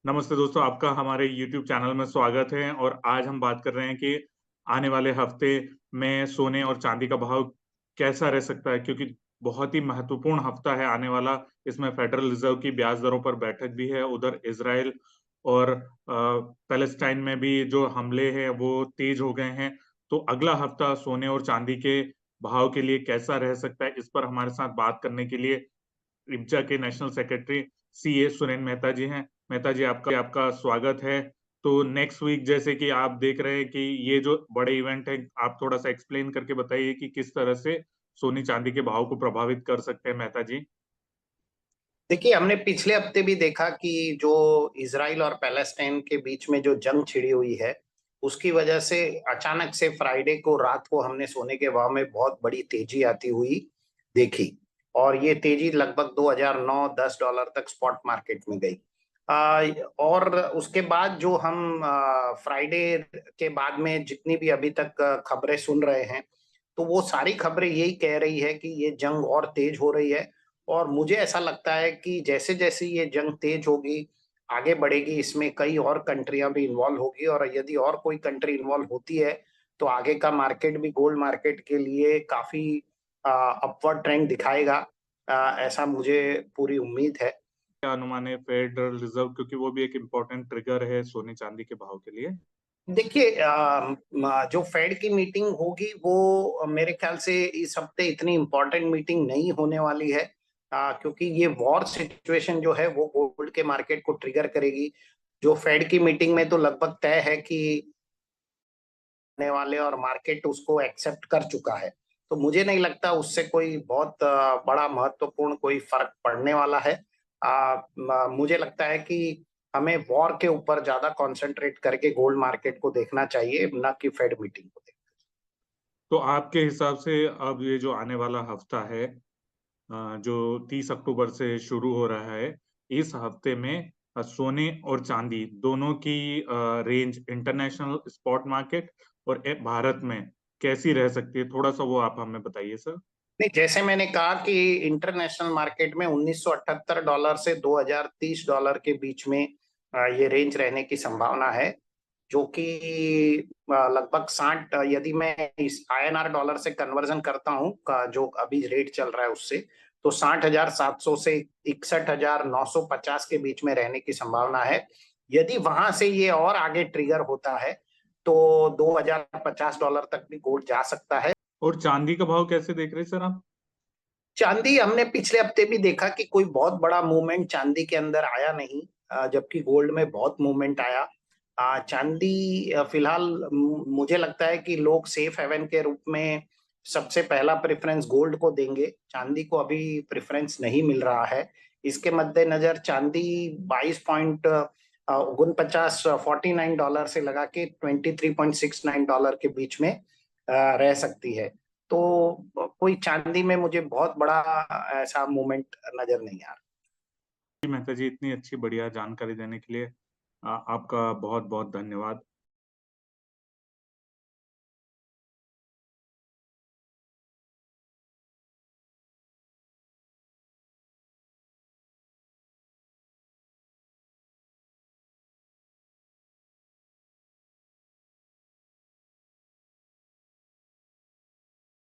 नमस्ते दोस्तों, आपका हमारे YouTube चैनल में स्वागत है और आज हम बात कर रहे हैं कि आने वाले हफ्ते में सोने और चांदी का भाव कैसा रह सकता है क्योंकि बहुत ही महत्वपूर्ण हफ्ता है आने वाला। इसमें फेडरल रिजर्व की ब्याज दरों पर बैठक भी है। उधर इजराइल और पैलेस्टाइन में भी जो हमले हैं वो तेज हो गए हैं। तो अगला हफ्ता सोने और चांदी के भाव के लिए कैसा रह सकता है, इस पर हमारे साथ बात करने के लिए इब्जा के national secretary CA Suren Mehta ji हैं। मेहता जी, आपका आपका स्वागत है। तो नेक्स्ट वीक जैसे कि आप देख रहे हैं कि ये जो बड़े इवेंट है, आप थोड़ा-सा एक्सप्लेन करके बताइए कि किस तरह से सोने-चांदी के भाव को प्रभावित कर सकते हैं मेहता जी? देखिए, हमने पिछले हफ्ते भी देखा कि जो इजराइल और पैलेस्टाइन के बीच में जो जंग छिड़ी हुई है, उसकी वजह से अचानक से फ्राइडे को रात को हमने सोने के भाव में बहुत बड़ी तेजी आती हुई देखी। और ये तेजी लगभग 2009-10 डॉलर तक स्पॉट मार्केट में गई। और उसके बाद जो हम फ्राइडे के बाद में जितनी भी अभी तक खबरें सुन रहे हैं, तो वो सारी खबरें यही कह रही है कि ये जंग और तेज हो रही है। और मुझे ऐसा लगता है कि जैसे-जैसे ये जंग तेज होगी, आगे बढ़ेगी, इसमें कई और कंट्रियां भी इन्वॉल्व होगी और यदि और कोई कंट्री इन्वॉल्व होती है, तो आगे का मार्केट भी गोल्ड मार्केट के लिए काफी अपवर्ड ट्रेंड दिखाएगा। ऐसा मुझे पूरी उम्मीद है। क्या अनुमान है फेडरल रिजर्व, क्योंकि वो भी एक इम्पोर्टेंट ट्रिगर है सोने-चांदी के भाव के लिए? देखिए, जो फेड की मीटिंग होगी वो मेरे ख्याल से इस हफ्ते इतनी इम्पोर्टेंट मीटिंग नहीं होने वाली है, क्योंकि ये वॉर सिचुएशन जो है वो गोल्ड के मार्केट को ट्रिगर करेगी। जो फेड की मीटिंग में तो लगभग तय है कि होने वाले और मार्केट उसको एक्सेप्ट कर चुका है। तो मुझे नहीं लगता उससे कोई बहुत बड़ा महत्वपूर्ण कोई फर्क पड़ने वाला है। मुझे लगता है कि हमें वॉर के ऊपर ज्यादा कंसंट्रेट करके गोल्ड मार्केट को देखना चाहिए, ना कि फेड मीटिंग को। तो आपके हिसाब से अब ये जो आने वाला हफ्ता है, जो 30 अक्टूबर से शुरू हो रहा है, इस हफ्ते में सोने और चांदी दोनों की रेंज इंटरनेशनल स्पॉट मार्केट और भारत में कैसी रह सकती है? थोड़ा-सा वो आप हमें बताइए सर। नहीं, जैसे मैंने कहा कि इंटरनेशनल मार्केट में 1978 डॉलर से 2030 डॉलर के बीच में ये रेंज रहने की संभावना है, जो कि लगभग 60, यदि मैं इस आईएनआर डॉलर से कन्वर्जन करता हूँ का जो अभी रेट चल रहा है उससे, तो 60,700 से 61,950 के बीच में रहने की संभावना है। यदि वहां से ये और आगे ट्रिगर होता है तो 2050 डॉलर तक भी गोल्ड जा सकता है। और चांदी का भाव कैसे देख रहे हैं सर आप? चांदी हमने पिछले हफ्ते भी देखा कि कोई बहुत बड़ा मूवमेंट चांदी के अंदर आया नहीं, जबकि गोल्ड में बहुत मूवमेंट आया। चांदी फिलहाल मुझे लगता है कि लोग सेफ हेवन के रूप में सबसे पहला प्रेफरेंस गोल्ड को देंगे, चांदी को अभी प्रेफरेंस नहीं मिल रहा है। इसके मद्देनजर चांदी 22.49 $49 से लगा के 23.69 डॉलर के बीच में रह सकती है। तो कोई चांदी में मुझे बहुत बड़ा ऐसा मूवमेंट नजर नहीं आ रहा। जी, मेहता जी, इतनी अच्छी बढ़िया जानकारी देने के लिए आपका बहुत-बहुत धन्यवाद।